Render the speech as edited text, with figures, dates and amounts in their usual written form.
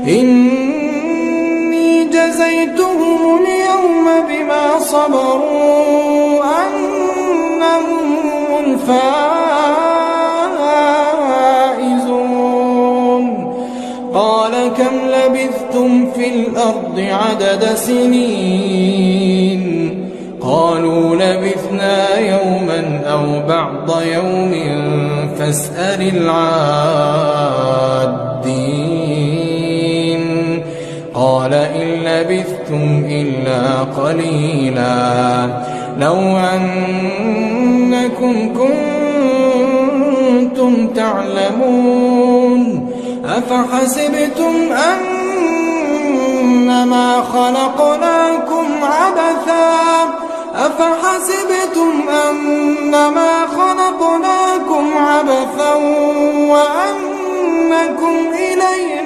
إني جزيتهم اليوم بما صبروا أنهم الفائزون. قال كم لبثتم في الأرض عدد سنين؟ قالوا لبثنا يوما أو بعض يوم فاسأل العادين. قال إن لبثتم إلا قليلا لو أنكم كنتم تعلمون. أفحسبتم أنما خلقناكم عبثا وأنكم إلينا